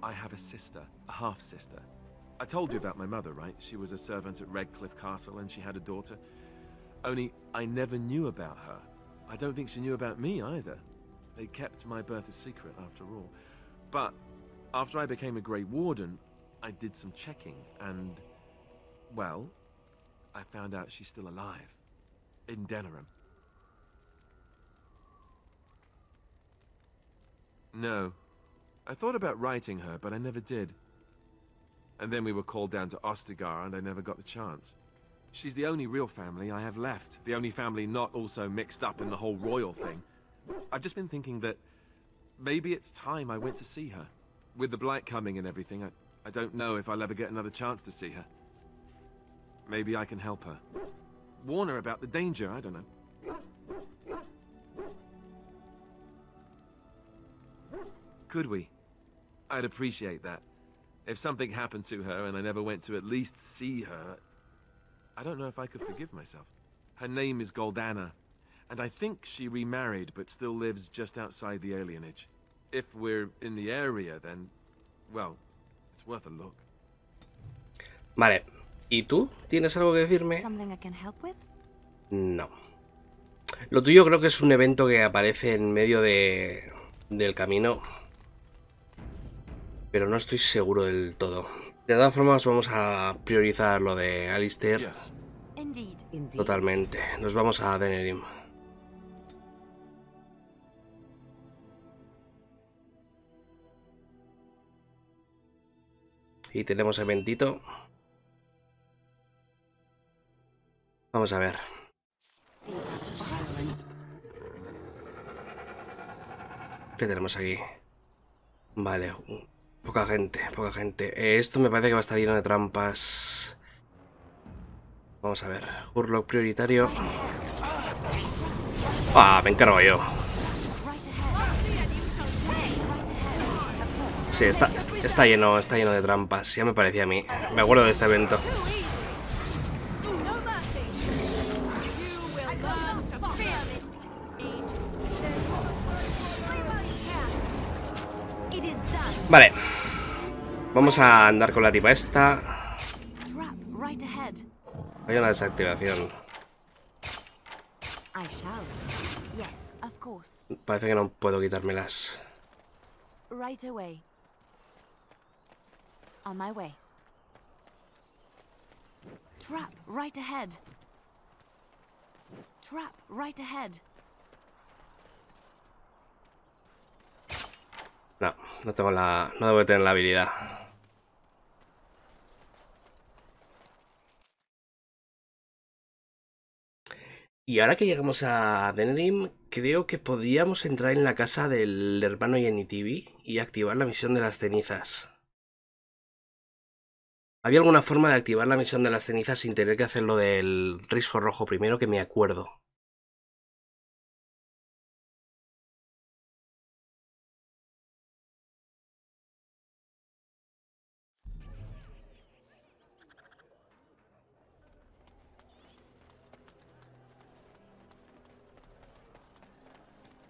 I have a sister, a half-sister. I told you about my mother, right? She was a servant at Redcliffe Castle and she had a daughter. Only, I never knew about her. I don't think she knew about me either. They kept my birth a secret after all. But after I became a Grey Warden, I did some checking and, well, I found out she's still alive. In Denerim. No. I thought about writing her, but I never did. And then we were called down to Ostagar, and I never got the chance. She's the only real family I have left. The only family not also mixed up in the whole royal thing. I've just been thinking that maybe it's time I went to see her. With the blight coming and everything, I don't know if I'll ever get another chance to see her. Maybe I can help her. Warn her about the danger, I don't know. Could we? I'd appreciate that. If something happened to her and I never went to at least see her, I don't know if I could forgive myself. Her name is Goldana, and I think she remarried but still lives just outside the alienage. If we're in the area, then, well, it's worth a look.
Vale. ¿Y tú? ¿Tienes algo que decirme?
Something I can help with?
No. Lo tuyo creo que es un evento que aparece en medio del camino. Pero no estoy seguro del todo. De todas formas, vamos a priorizar lo de Alistair.
Yes.
Indeed.
Totalmente. Nos vamos a Denerim. Y tenemos eventito. Vamos a ver. ¿Qué tenemos aquí? Vale. Poca gente, poca gente. Esto me parece que va a estar lleno de trampas. Vamos a ver. Hurlock prioritario. Ah, me encargo yo. Sí, está lleno de trampas. Ya me parecía a mí. Me acuerdo de este evento. Vale. Vamos a andar con la tipa esta. Hay una desactivación. Parece que no puedo quitármelas.
Right away. On my way. Trap right ahead. Trap right ahead.
No tengo la... No debo tener la habilidad. Y ahora que llegamos a Denerim, creo que podríamos entrar en la casa del hermano Yenitivi y activar la misión de las cenizas. ¿Había alguna forma de activar la misión de las cenizas sin tener que hacerlo del risco rojo primero, que me acuerdo?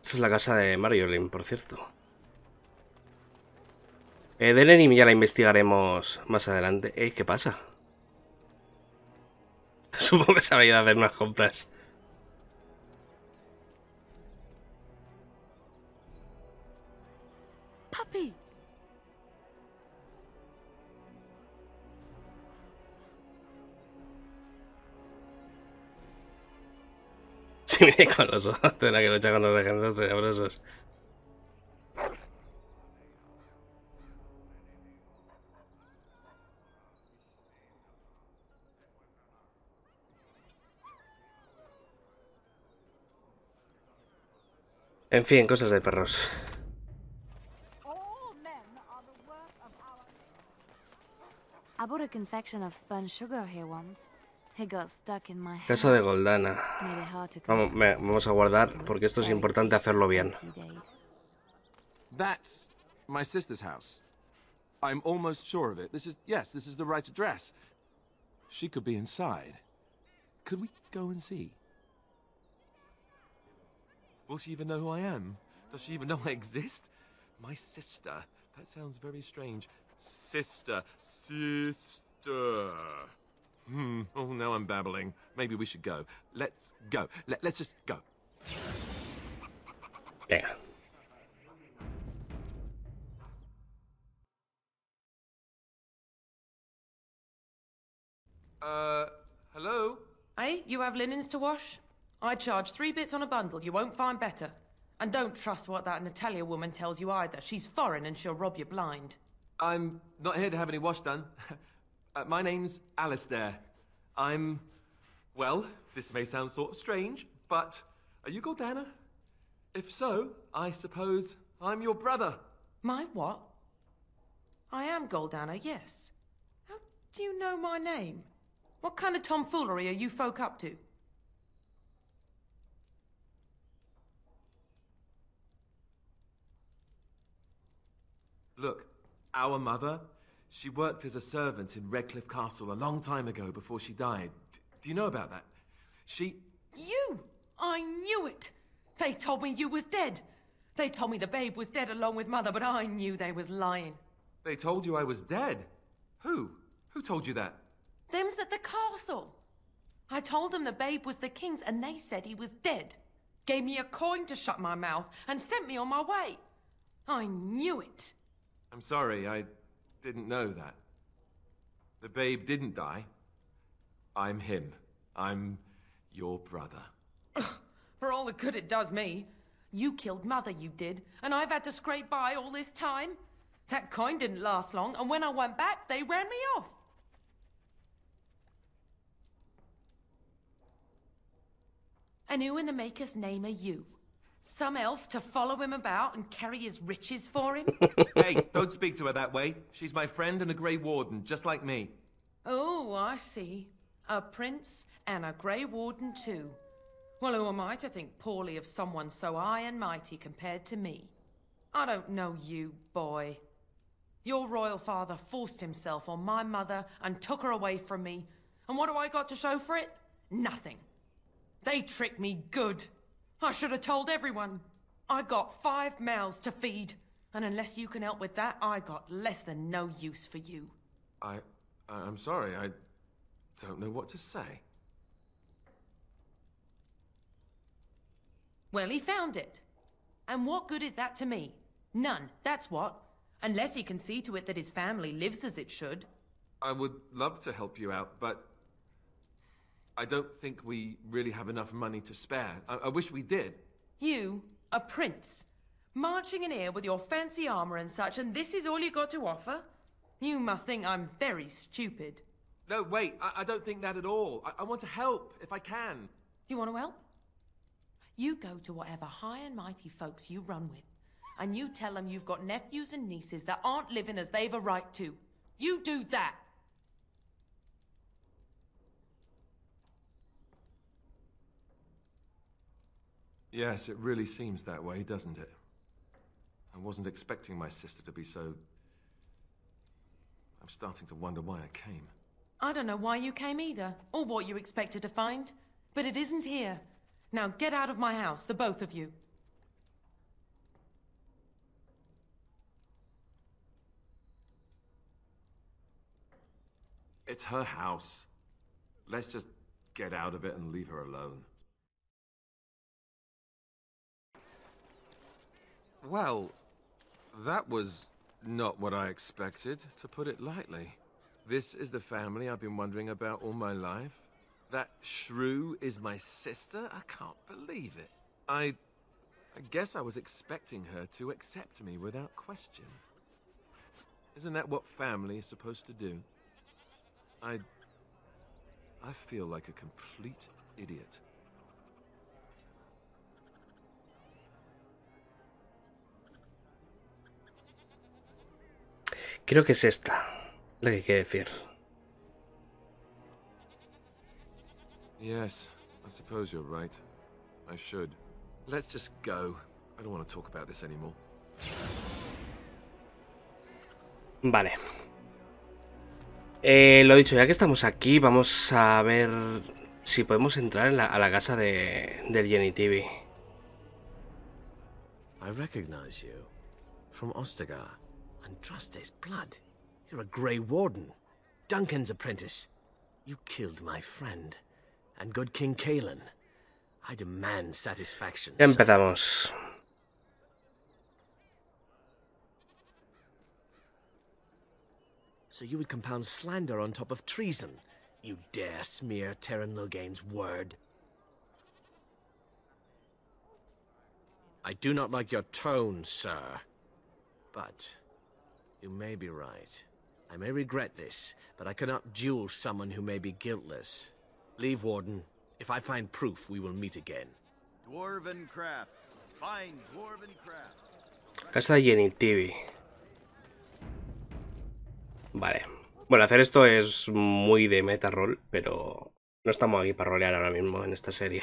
Esta es la casa de Mariolin, por cierto. Denerim ya la investigaremos más adelante. ¿Qué pasa? Supongo que se habría ido a hacer unas compras.
Puppy.
Sí, mire con los ojos. Tendrá que luchar con los ejércitos tenebrosos. En fin, cosas de perros.
I bought a confection of spun sugar here once. It got stuck in my
Casa de Goldana. Vamos a guardar porque esto es importante hacerlo bien.
That's my sister's house. I'm almost sure of it. This is the right address. She could be inside. Could we go and see? Will she even know who I am? Does she even know I exist? My sister. That sounds very strange. Sister. Oh, now I'm babbling. Maybe we should go. Let's go. Let's just go.
Venga.
Hello?
Hey, you have linens to wash? I charge 3 bits on a bundle. You won't find better. And don't trust what that Natalia woman tells you either. She's foreign and she'll rob you blind.
I'm not here to have any wash done. My name's Alistair. Well, this may sound sort of strange, but are you Goldana? If so, I suppose I'm your brother.
My what? I am Goldana, yes. How do you know my name? What kind of tomfoolery are you folk up to?
Look, our mother, she worked as a servant in Redcliffe Castle a long time ago before she died. Do you know about that?
You! I knew it! They told me you was dead. They told me the babe was dead along with mother, but I knew they was lying.
They told you I was dead? Who? Who told you that?
Them's at the castle. I told them the babe was the king's and they said he was dead. Gave me a coin to shut my mouth and sent me on my way. I knew it.
I'm sorry, I didn't know that. The babe didn't die. I'm him. I'm your brother.
For all the good it does me. You killed mother, you did, and I've had to scrape by all this time. That coin didn't last long, and when I went back, they ran me off. And who in the maker's name are you? Some elf to follow him about and carry his riches for him?
Hey, don't speak to her that way. She's my friend and a Grey Warden, just like me.
Oh, I see. A prince and a Grey Warden too. Well, who am I to think poorly of someone so high and mighty compared to me? I don't know you, boy. Your royal father forced himself on my mother and took her away from me. And what do I got to show for it? Nothing. They tricked me good. I should have told everyone. I got 5 mouths to feed. And unless you can help with that, I got less than no use for you.
I'm sorry, I don't know what to say.
Well, he found it. And what good is that to me? None, that's what. Unless he can see to it that his family lives as it should.
I would love to help you out, but I don't think we really have enough money to spare. I wish we did.
You, a prince, marching in here with your fancy armor and such, and this is all you got to offer? You must think I'm very stupid.
No, wait, I don't think that at all. I want to help, if I can.
You want to help? You go to whatever high and mighty folks you run with, and you tell them you've got nephews and nieces that aren't living as they've a right to. You do that.
Yes, it really seems that way, doesn't it? I wasn't expecting my sister to be so... I'm starting to wonder why I came.
I don't know why you came either, or what you expected to find. But it isn't here. Now get out of my house, the both of you.
It's her house. Let's just get out of it and leave her alone. Well, that was not what I expected, to put it lightly. This is the family I've been wondering about all my life. That shrew is my sister? I can't believe it. I guess I was expecting her to accept me without question. Isn't that what family is supposed to do? I feel like a complete idiot.
Creo que es esta la que quiere decir.
Yes, I suppose you're right. I should. Let's just go. I don't want to talk about this anymore.
Vale. Lo dicho, ya que estamos aquí, vamos a ver si podemos entrar en a la casa del Jenny TV.
I recognize you from Ostagar. And trust his blood. You're a Grey Warden, Duncan's apprentice. You killed my friend and good King Kaelin. I demand satisfaction.
Empezamos.
So you would compound slander on top of treason? You dare smear Terran Loghain's word? I do not like your tone, sir. But you may be right. I may regret this, but I cannot duel someone who may be guiltless. Leave, Warden. If I find proof, we will meet again.
Dwarven crafts. Fine dwarven crafts.
Casa de Jenny TV. Vale. Bueno, hacer esto es muy de meta roll, pero no estamos aquí para rolear ahora mismo en esta serie.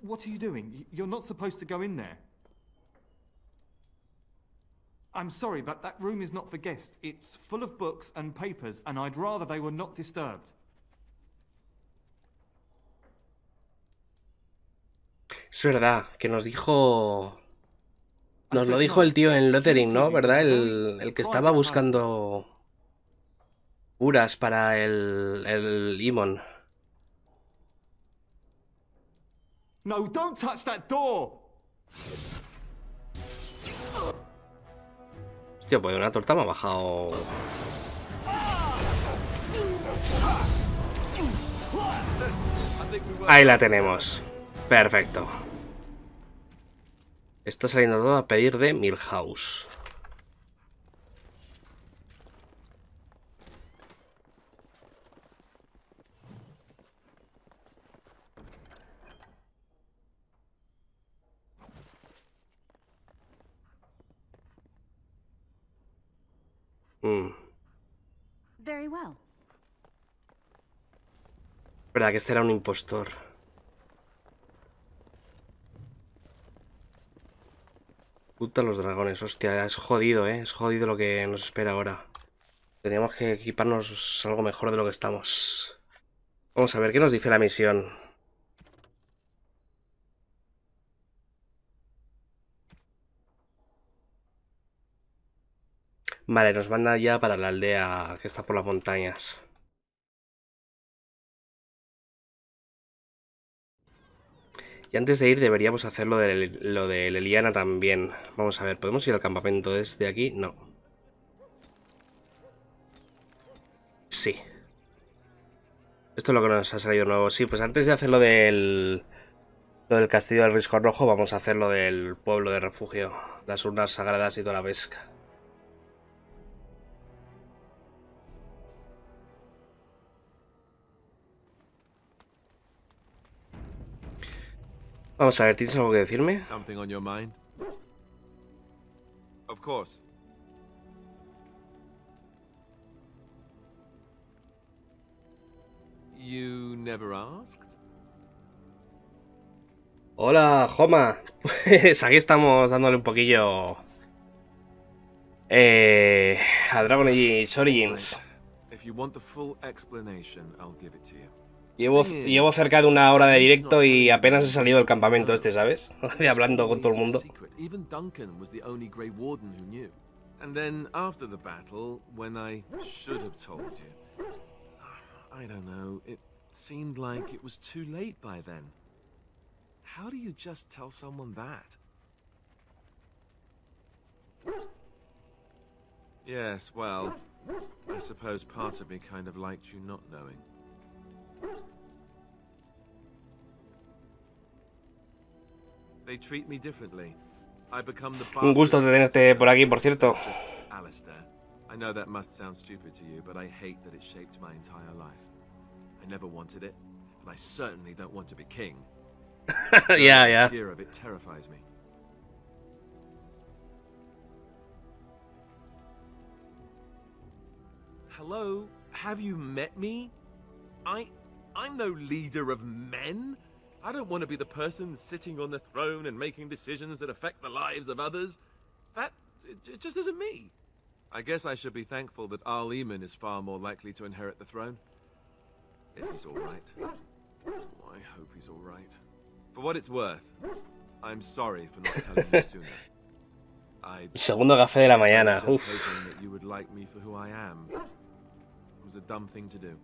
What are you doing? You're not supposed to go in there. I'm sorry, but that room is not for guests. It's full of books and papers, and I'd rather they were not disturbed.
Es verdad, que nos dijo... Nos lo dijo el tío en Lothering, ¿no? ¿Verdad? El que estaba buscando curas para el Imon.
No, don't touch that door.
Hostia, pues una torta me ha bajado. Ahí la tenemos. Perfecto. Está saliendo todo a pedir de Milhouse.
Very well.
Verdad que este era un impostor. Puta los dragones, hostia, es jodido, es jodido lo que nos espera ahora. Teníamos que equiparnos algo mejor de lo que estamos. Vamos a ver qué nos dice la misión. Vale, nos manda ya para la aldea que está por las montañas. Y antes de ir deberíamos hacer lo de Leliana también. Vamos a ver, ¿podemos ir al campamento desde aquí? No. Sí. Esto es lo que nos ha salido nuevo. Sí, pues antes de hacer lo del castillo del risco rojo, vamos a hacer lo del pueblo de refugio. Las urnas sagradas y toda la pesca. Vamos a ver, ¿tienes algo que decirme?
Something on your mind? Of course. You never asked?
Hola, Joma. Pues aquí estamos dándole un poquillo a Dragon Age Origins.
If you want the full explanation, I'll give it to you.
Llevo cerca de una hora de directo y apenas he salido del campamento este, ¿sabes? De hablando con todo el mundo.
Even Duncan was the only Grey Warden who knew. And then after the battle, when I should have told you, I don't know, it seemed like it was too late by then. How do you just tell someone that? Yes, well, I suppose part of me kind of liked you not knowing. They treat me differently. I become the
Un gusto tenerte por aquí, por cierto.
Alistair. I know that must sound stupid to you, but I hate that it shaped my entire life. I never wanted it, and I certainly don't want to be king.
Yeah.
The idea of it terrifies me. Hello? Have you met me? I'm no leader of men. I don't want to be the person sitting on the throne and making decisions that affect the lives of others. It just isn't me. I guess I should be thankful that Al-Eman is far more likely to inherit the throne. If he's all right. Oh, I hope he's all right. For what it's worth, I'm sorry for not telling you sooner.
Segundo café de la mañana.
I was just hoping that you would like me for who I am. It was a dumb thing to do.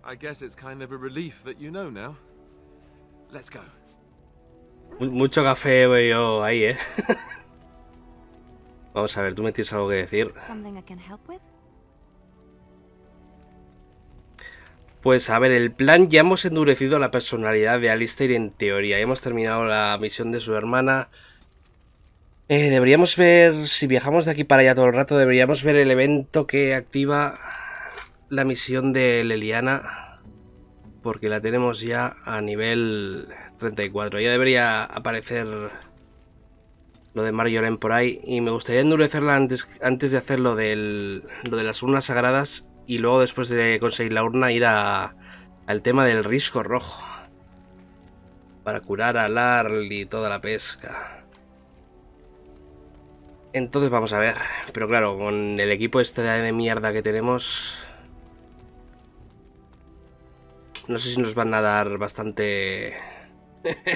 I guess it's kind of a relief that you know now. Let's go.
Mucho café veo yo ahí, Vamos a ver, ¿tú me tienes algo que decir? Pues a ver, el plan, ya hemos endurecido la personalidad de Alistair en teoría. Ya hemos terminado la misión de su hermana. Deberíamos ver, si viajamos de aquí para allá todo el rato, deberíamos ver el evento que activa la misión de Leliana. Porque la tenemos ya a nivel 34. Ya debería aparecer lo de Marjolaine por ahí. Y me gustaría endurecerla antes de hacer lo de las urnas sagradas. Y luego, después de conseguir la urna, ir al tema del risco rojo. Para curar a Larl y toda la pesca. Entonces vamos a ver. Pero claro, con el equipo este de mierda que tenemos, no sé si nos van a dar bastante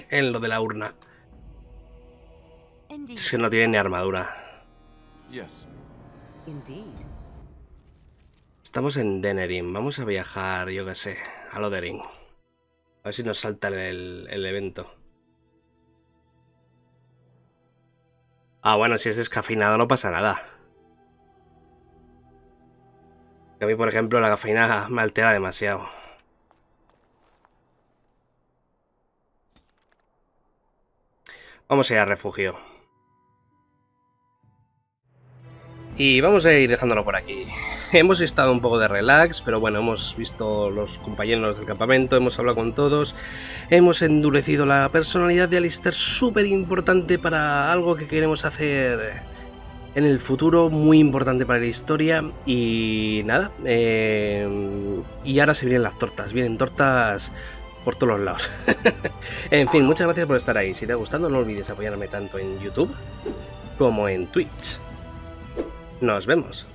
en lo de la urna. Es que no tienen ni armadura. Estamos en Denerim. Vamos a viajar, yo qué sé, a Lothering. A ver si nos salta el evento. Ah, bueno, si es descafeinado no pasa nada. A mí, por ejemplo, la cafeína me altera demasiado. Vamos a ir al refugio. Y vamos a ir dejándolo por aquí. Hemos estado un poco de relax, pero bueno, hemos visto los compañeros del campamento, hemos hablado con todos, hemos endurecido la personalidad de Alistair, súper importante para algo que queremos hacer en el futuro, muy importante para la historia. Y nada, y ahora se vienen tortas por todos los lados. En fin, muchas gracias por estar ahí. Si te ha gustado, no olvides apoyarme tanto en YouTube como en Twitch. Nos vemos.